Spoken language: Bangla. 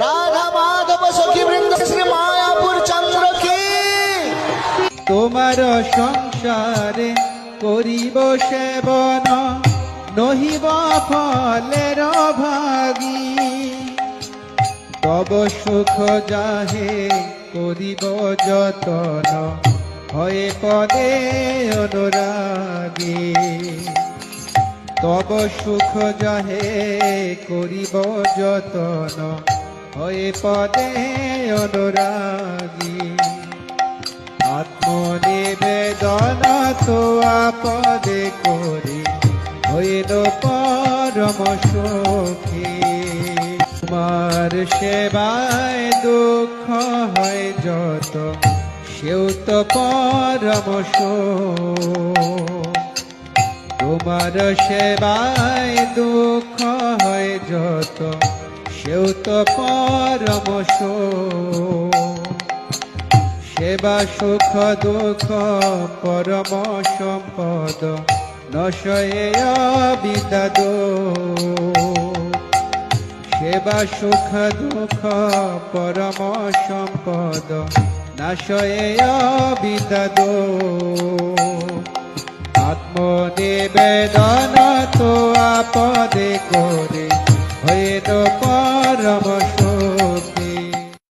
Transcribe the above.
রাধা মাধব সখী বৃন্দ শ্রী মায়াপুর চন্দ্র কি। তোমার সংসারে করিব সেবন, নহিব ফলের ভাগী। তব সুখ যাহে করিব যতন, হয়ে পদে অনুরাগী। তব সুখ যাহে করিব যতন, হয়ে পদে অনুরাগী। আত্মনিবেদন তো আপদে করি, হইল পরম সুখী। তোমার সেবায় দুঃখ হয় যত, সেও তো পরম সুখ। তোমার সেবায় দুঃখ হয় যত, সেও তো পরম সুখ। সেবা সুখ দুঃখ পরম সম্পদ, নশয়ে বিদাদ। সেবা সুখ দুঃখ পরম সম্পদ, নাশয়ে বিদাদ। আত্মনিবেদন তো আপদে করে, হইল পরম সুখ।